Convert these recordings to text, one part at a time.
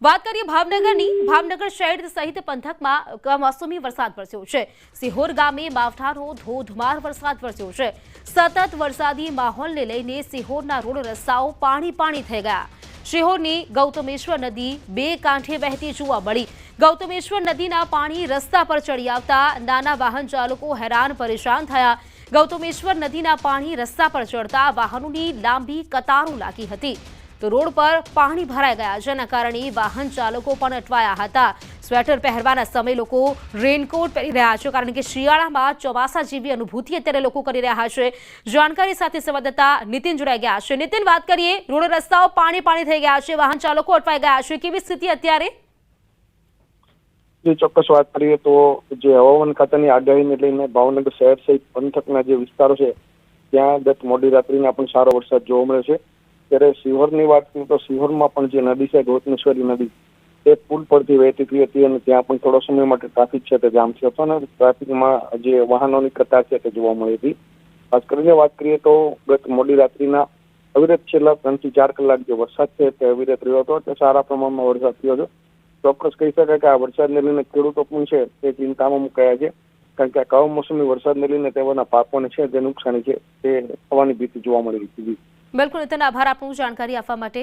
વાત કરીએ ભાવનગરની। ભાવનગર શહેર સહિત પંથકમાં કમોસમી વરસાદ વરસ્યો છે। સિહોર ગામે માવઠાનો ધોધમાર વરસાદ વરસ્યો છે। સતત વરસાદી માહોલને લઈને સિહોરના રોડ રસ્તાઓ પાણી થઈ ગયા। સિહોરની ગૌતમેશ્વર નદી બે કાંઠે વહેતી જોવા મળી। ગૌતમેશ્વર નદીના પાણી રસ્તા પર ચડી આવતા નાના વાહન ચાલકો હેરાન પરેશાન થયા। ગૌતમેશ્વર નદીના પાણી રસ્તા પર ચડતા વાહનોની લાંબી કતારો લાગી હતી તો રોડ પર પાણી ભરાઈ ગયા, જેના કારણે વાહન ચાલકો પણ અટવાયા હતા। સ્વેટર પહેરવાના સમય લોકો રેનકોટ પહેરી રહ્યા છે, કારણ કે શિયાળામાં ચોમાસા જેવી અનુભૂતિ અત્યારે લોકો કરી રહ્યા છે। જાણકારી સાથે સંવાદદાતા નીતિન જોડાઈ ગયા છે। નીતિન, વાત કરીએ, રોડ રસ્તાઓ પાણી થઈ ગયા છે, વાહન ચાલકો અટવાઈ ગયા છે, કેવી સ્થિતિ અત્યારે? ચોક્કસ વાત કરીએ તો જે હવામાન ખાતાની આગાહીને લઈને ભાવનગર શહેર સહિત પંથકના જે વિસ્તારો છે ત્યાં ગત મોડી રાત્રિના પણ સારો વરસાદ જોવા મળ્યો છે। ત્યારે સિહોરની વાત કરીએ તો સિહોરમાં પણ જે નદી છે ગૌતમેશ્વરી નદી તે પુલ પરથી વહેતી હતી અને ત્યાં પણ થોડો સમય માટે ટ્રાફિક છે તે જામ થયો હતો અને ટ્રાફિકમાં જે વાહનોની કતાર છે તે જોવા મળી હતી। ખાસ કરીને વાત કરીએ તો ગત મોડી રાત્રિના અવિરત છેલ્લા 3 થી 4 કલાક જે વરસાદ છે તે અવિરત રહ્યો હતો તે સારા પ્રમાણમાં વરસાદ થયો છે। ચોક્કસ કહી શકાય કે આ વરસાદને લઈને ખેડૂતો પણ છે તે ચિંતામાં મુકાયા છે, કારણ કે આ કમોસમી વરસાદને લઈને તેઓના પાકોને છે જે નુકસાની છે તે થવાની ભીતિ જોવા મળી રહી છે। બિલકુલ નીતિન, આભાર આપનું જાણકારી આપવા માટે।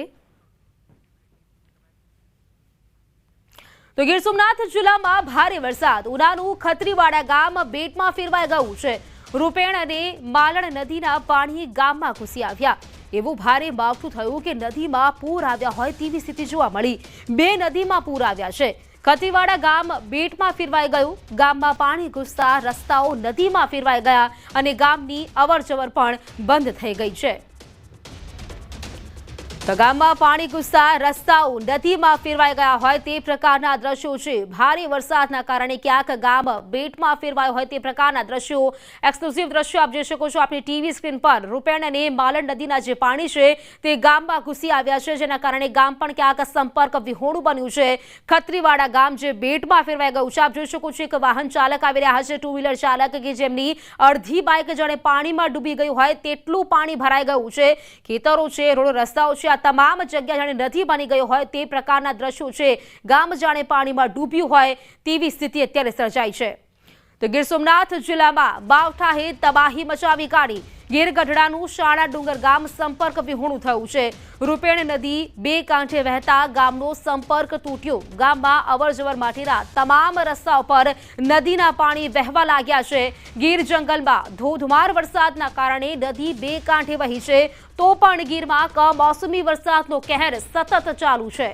તો ગીર સોમનાથ જિલ્લામાં ભારે વરસાદ, ઉનાનું ખત્રીવાડા ગામ બેટમાં ફેરવાઈ ગયું છે। રૂપેણ અને માલણ નદીના પાણી ગામમાં ઘૂસી આવ્યા। એવું ભારે માવઠું થયું કે નદીમાં પૂર આવ્યા હોય તેવી સ્થિતિ જોવા મળી। બે નદીમાં પૂર આવ્યા છે। ખત્રીવાડા ગામ બેટમાં ફેરવાઈ ગયું। ગામમાં પાણી ઘૂસતા રસ્તાઓ નદીમાં ફેરવાઈ ગયા અને ગામની અવરજવર પણ બંધ થઈ ગઈ છે। તો ગામમાં પાણી ઘૂસતા રસ્તાઓ નદીમાં ફેરવાઈ ગયા હોય તે પ્રકારના દ્રશ્યો છે। ભારે વરસાદના કારણે ક્યાંક ગામ બેટમાં ફેરવાયું હોય તે પ્રકારના દ્રશ્યો, એક્સક્લુઝિવ દ્રશ્યો આપ જોઈ શકો છો આપણી ટીવી સ્ક્રીન પર। રૂપેણ અને માલણ નદીના જે પાણી છે તે ગામમાં ઘૂસી આવ્યા છે, જેના કારણે ગામ પણ ક્યાંક સંપર્ક વિહોણું બન્યું છે। ખત્રીવાડા ગામ જે બેટમાં ફેરવાઈ ગયું છે, આપ જોઈ શકો છો એક વાહન ચાલક આવી રહ્યા છે, 2 વ્હીલર ચાલક, કે જેમની અડધી બાઇક જાણે પાણીમાં ડૂબી ગયું હોય તેટલું પાણી ભરાઈ ગયું છે। ખેતરો છે, રોડ રસ્તાઓ છે, તમામ જગ્યા જાણે નદી બની ગયો હોય તે પ્રકારના દ્રશ્યો છે। ગામ જાણે પાણીમાં ડૂબ્યું હોય તેવી સ્થિતિ અત્યારે સર્જાઈ છે। તો ગીર સોમનાથ જિલ્લામાં માવઠાએ તબાહી મચાવી કાઢી। ગીર ગઢડાનું શાળા ડુંગર ગામ સંપર્ક વિહોણું થયું છે। રૂપેણ નદી બે કાંઠે વહેતા ગામનો સંપર્ક તૂટ્યો। ગામમાં અવરજવર માટેના તમામ રસ્તાઓ પર નદીના પાણી વહેવા લાગ્યા છે। ગીર જંગલમાં ધોધમાર વરસાદના કારણે નદી બે કાંઠે વહી છે, તો પણ ગીરમાં કમોસમી વરસાદનો કહેર સતત ચાલુ છે।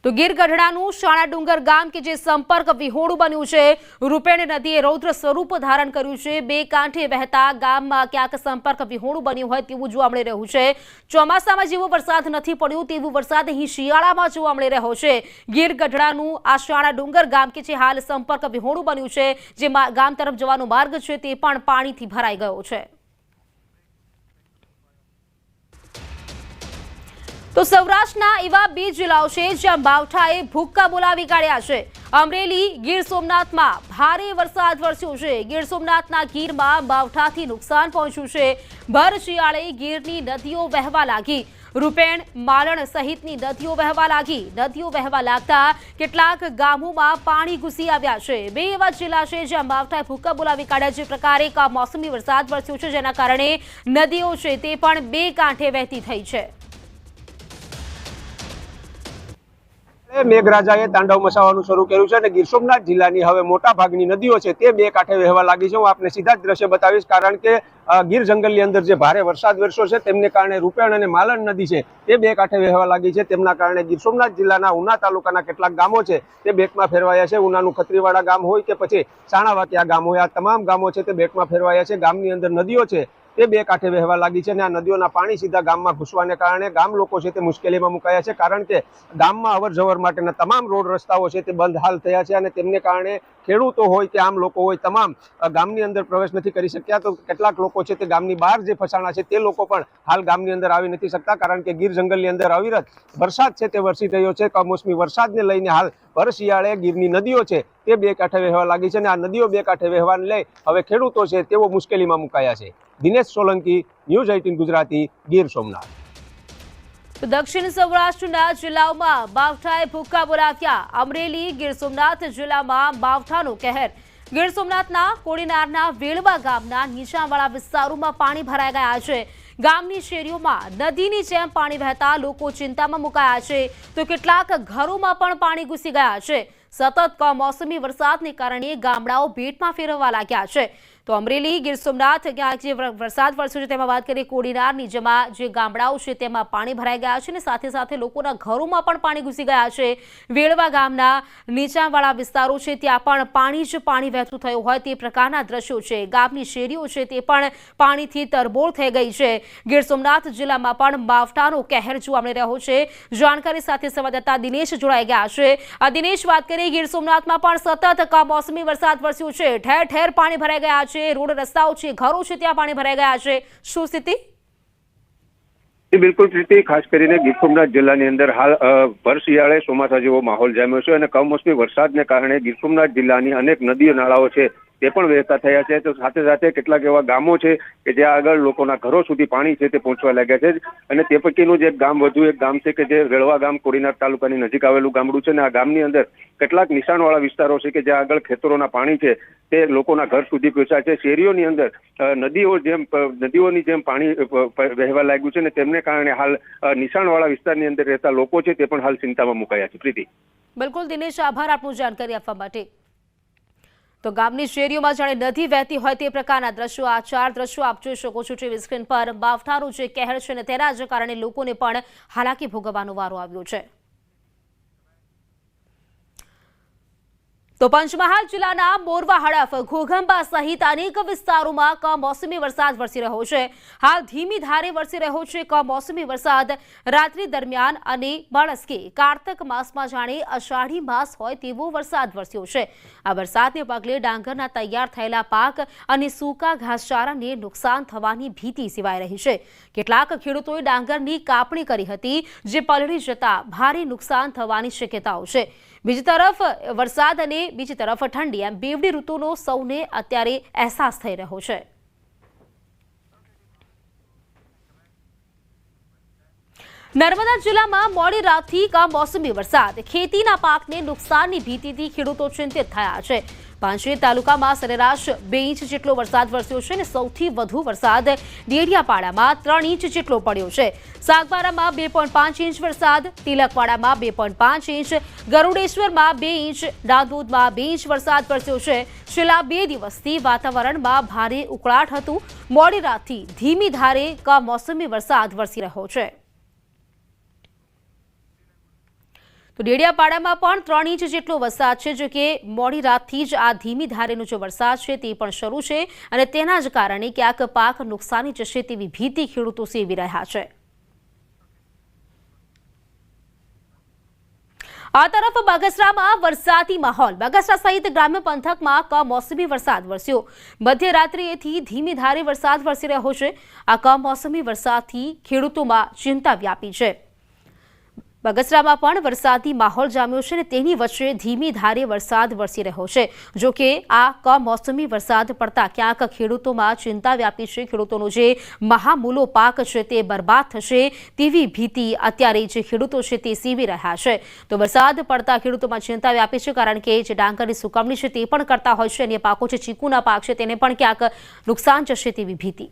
તો ગીર ગઢડાનું શાળા ડુંગર ગામ કે જે સંપર્ક વિહોણું બન્યું છે, રૂપેણ નદીએ રૌદ્ર સ્વરૂપ ધારણ કર્યું છે। બે કાંઠે વહેતા ગામમાં ક્યાંક સંપર્ક વિહોણું બન્યું હોય તેવું જોવા મળી રહ્યું છે। ચોમાસામાં જેવો વરસાદ નથી પડ્યો તેવું વરસાદ અહીં શિયાળામાં જોવા મળી રહ્યો છે। ગીર ગઢડાનું આ શાળા ડુંગર ગામ કે જે હાલ સંપર્ક વિહોણું બન્યું છે, જે ગામ તરફ જવાનો માર્ગ છે તે પણ પાણીથી ભરાઈ ગયો છે। તો સૌરાષ્ટ્રના એવા 2 જિલ્લાઓ છે જ્યાં માવઠાએ ભૂક્કા બોલાવી કાઢ્યા છે। અમરેલી, ગીર સોમનાથમાં ભારે વરસાદ વરસ્યો છે। ગીર સોમનાથના ગીરમાં માવઠાથી નુકસાન પહોંચ્યું છે। ભર શિયાળે ગીરની નદીઓ વહેવા લાગી। રૂપેણ, માલણ સહિતની નદીઓ વહેવા લાગી। નદીઓ વહેવા લાગતા કેટલાક ગામોમાં પાણી ઘૂસી આવ્યા છે। 2 એવા જિલ્લા છે જ્યાં માવઠાએ ભૂક્કા બોલાવી કાઢ્યા। જે પ્રકારે કમોસમી વરસાદ વરસ્યો છે, જેના કારણે નદીઓ છે તે પણ બે કાંઠે વહેતી થઈ છે। મેઘરાજાએ તાંડવ મચાવવાનું શરૂ કર્યું છે અને ગીર સોમનાથ જિલ્લાની હવે મોટા ભાગની નદીઓ છે તે બે કાંઠે વહેવા લાગી છે। હું આપને સીધા જ દ્રશ્ય બતાવીશ, કારણ કે ગીર જંગલની અંદર જે ભારે વરસાદ વરસ્યો છે તેમને કારણે રૂપેણ અને માલણ નદી છે તે બે કાંઠે વહેવા લાગી છે। તેમના કારણે ગીર સોમનાથ જિલ્લાના ઉના તાલુકાના કેટલાક ગામો છે તે બેટમાં ફેરવાયા છે। ઉનાનું ખત્રીવાડા ગામ હોય કે પછી સાણાવાટિયા ગામ હોય, આ તમામ ગામો છે તે બેટમાં ફેરવાયા છે। ગામની અંદર નદીઓ છે તે બે કાંઠે વહેવા લાગી છે અને આ નદીઓના પાણી સીધા ગામમાં ઘૂસવાને કારણે ગામ લોકો છે તે મુશ્કેલીમાં મુકાયા છે, કારણ કે ગામમાં અવરજવર માટેના તમામ રોડ રસ્તાઓ છે તે બંધ હાલ થયા છે અને તેમને કારણે ખેડૂતો હોય કે આમ લોકો હોય તમામ ગામની અંદર પ્રવેશ નથી કરી શક્યા। તો કેટલાક લોકો છે તે ગામની બહાર જે ફસાણા છે તે લોકો પણ હાલ ગામની અંદર આવી નથી શકતા, કારણ કે ગીર જંગલની અંદર અવિરત વરસાદ છે તે વરસી રહ્યો છે। કમોસમી વરસાદને લઈને હાલ ભર શિયાળે ગીરની નદીઓ છે તે બે કાંઠે વહેવા લાગી છે અને આ નદીઓ બે કાંઠે વહેવાને લઈ હવે ખેડૂતો છે તેઓ મુશ્કેલીમાં મુકાયા છે। દિનેશ સોલંકી, ન્યૂઝ 18 ગુજરાતી, ગીર સોમનાથ। તો દક્ષિણ સૌરાષ્ટ્રના જિલ્લાઓમાં માવઠાએ ભૂક્કા બોલાવ્યા. અમરેલી, ગીર સોમનાથ જિલ્લામાં માવઠાનો કહેર. ગીર સોમનાથના કોડીનારના વેળવા ગામના નીચાણવાળા વિસ્તારોમાં પાણી ભરાઈ ગયા છે. ગામની શેરીઓમાં નદીની જેમ પાણી વહેતા લોકો ચિંતામાં મુકાયા છે, તો કેટલાક ઘરોમાં પણ પાણી ઘૂસી ગયા છે. સતત કમોસમી વરસાદને કારણે ગામડાઓ ભેટમાં ફેરવવા લાગ્યા છે. તો અમરેલી, ગીર સોમનાથ જે વરસાદ વરસ્યો છે તેમાં વાત કરીએ કોડીનારની જેમાં જે ગામડાઓ છે તેમાં પાણી ભરાઈ ગયા છે અને સાથે સાથે લોકોના ઘરોમાં પણ પાણી ઘૂસી ગયા છે. વેળવા ગામના નીચાણવાળા વિસ્તારો છે ત્યાં પણ પાણી જ પાણી વહેતું થયું હોય તે પ્રકારના દ્રશ્યો છે. ગામની શેરીઓ છે તે પણ પાણીથી તરબોળ થઈ ગઈ છે. ગીર સોમનાથ જિલ્લામાં પણ માવઠાનો કહેર જોવા મળી રહ્યો છે. જાણકારી સાથે સંવાદદાતા દિનેશ જોડાઈ ગયા છે. દિનેશ, વાત કરીએ ગીર સોમનાથમાં પણ સતત કમોસમી વરસાદ વરસ્યો છે. ઠેર ઠેર પાણી ભરાઈ ગયા છે. રોડ રસ્તાઓ છે, ઘરો છે, ત્યાં પાણી ભરાઈ ગયા છે. શું સ્થિતિ? બિલકુલ પ્રીતિ, ખાસ કરીને ગીર સોમનાથ જિલ્લાની અંદર હાલ ભર શિયાળે ચોમાસા જેવો માહોલ જામ્યો છે અને કમોસમી વરસાદને કારણે ગીર સોમનાથ જિલ્લાની અનેક નદીઓ નાળાઓ છે તે પણ વહેતા થયા છે. તો સાથે સાથે કેટલાક એવા ગામો છે કે જ્યાં આગળ લોકોના ઘરો સુધી પાણી છે તે પહોંચવા લાગ્યા છે અને તે પૈકીનું જ વધુ એક ગામ છે કે જે વેળવા ગામ કોડીનાર તાલુકાની નજીક આવેલું ગામડું છે અને આ ગામની અંદર કેટલાક નિશાણવાળા વિસ્તારો છે કે જ્યાં આગળ ખેતરોના પાણી છે તે લોકોના ઘર સુધી પહોંચ્યા છે. શેરીઓની અંદર નદીઓની જેમ પાણી વહેવા લાગ્યું છે અને તેમને કારણે હાલ નિશાણવાળા વિસ્તારની અંદર રહેતા લોકો છે તે પણ હાલ ચિંતામાં મુકાયા છે. પ્રીતિ, બિલકુલ દિનેશ, આભાર આપનું જાણકારી આપવા માટે. તો ગામની શેરીઓમાં જાણે નદી વહેતી હોય તે પ્રકારના દ્રશ્યો, આ 4 દ્રશ્યો આપ જોઈ શકો છો ટીવી સ્ક્રીન પર. માવઠાનો જે કહેર છે અને તેના જ કારણે લોકોને પણ હાલાકી ભોગવવાનો વારો આવ્યો છે. તો પંચમહાલ જિલ્લાના મોરવા, હડફ, ઘોઘંબા સહિત અનેક વિસ્તારોમાં કમોસમી વરસાદ વરસી રહ્યો છે. હાલ ધીમી ધારે વરસી રહ્યો છે કમોસમી વરસાદ. રાત્રિ દરમિયાન અને બળસ્કે કારતક માસમાં જાણે અષાઢી માસ હોય તેવો વરસાદ વરસ્યો છે. આ વરસાદને પગલે ડાંગરના તૈયાર થયેલા પાક અને સૂકા ઘાસચારાને નુકસાન થવાની ભીતિ સેવાઈ રહી છે. કેટલાક ખેડૂતોએ ડાંગરની કાપણી કરી હતી, જે પલળી જતા ભારે નુકસાન થવાની શક્યતાઓ છે. બીજી તરફ વરસાદ અને બીજી તરફ ઠંડી, એમ બેવડી ઋતુનો સૌને અત્યારે અહેસાસ થઈ રહ્યો છે. નર્મદા જિલ્લામાં મોડી રાતથી કમોસમી વરસાદ. ખેતીના પાકને નુકસાનની ભીતિથી ખેડૂતો ચિંતિત થયા છે. પાંચેર તાલુકામાં સરેરાશ 2 ઇંચ જેટલો વરસાદ વરસ્યો છે અને સૌથી વધુ વરસાદ ડેડિયાપાડામાં 3 ઇંચ જેટલો પડ્યો છે. સાગબારામાં 2.5 ઇંચ વરસાદ, તિલકવાડામાં 2.5 ઇંચ, ગરુડેશ્વરમાં 2 ઇંચ, નાંદોદમાં 2 ઇંચ વરસાદ વરસ્યો છે. છેલ્લા 2 દિવસથી વાતાવરણમાં ભારે ઉકળાટ હતું. મોડી રાતથી ધીમી ધારે કમોસમી વરસાદ વરસી રહ્યો છે. તો ડેડિયાપાડામાં પણ 3 ઇંચ જેટલો વરસાદ છે, જો કે મોડી રાતથી જ આ ધીમી ધારેનો જે વરસાદ છે તે પણ શરૂ છે અને તેના જ કારણે ક્યાંક પાક નુકસાની જશે તેવી ભીતિ ખેડૂતો સેવી રહ્યા છે. આ તરફ બગસરામાં વરસાદી માહોલ. બગસરા સહિત ગ્રામ્ય પંથકમાં કમોસમી વરસાદ વરસ્યો. મધ્યરાત્રિએથી ધીમી ધારે વરસાદ વરસી રહ્યો છે. આ કમોસમી વરસાદથી ખેડૂતોમાં ચિંતા વ્યાપી છે. બગસરામાં પણ વરસાદી માહોલ જામ્યો છે અને તેની વચ્ચે ધીમી ધારે વરસાદ વરસી રહ્યો છે. જો કે આ કમોસમી વરસાદ પડતા ક્યાંક ખેડૂતોમાં ચિંતા વ્યાપી છે. ખેડૂતોનો જે મહામૂલો પાક છે તે બરબાદ થશે તેવી ભીતિ અત્યારે જે ખેડૂતો છે તે સેવી રહ્યા છે. તો વરસાદ પડતા ખેડૂતોમાં ચિંતા વ્યાપી છે, કારણ કે જે ડાંગરની સુકવણી છે તે પણ કરતા હોય છે. અન્ય પાકો છે, ચીકુના પાક છે, તેને પણ ક્યાંક નુકસાન જશે તેવી ભીતિ.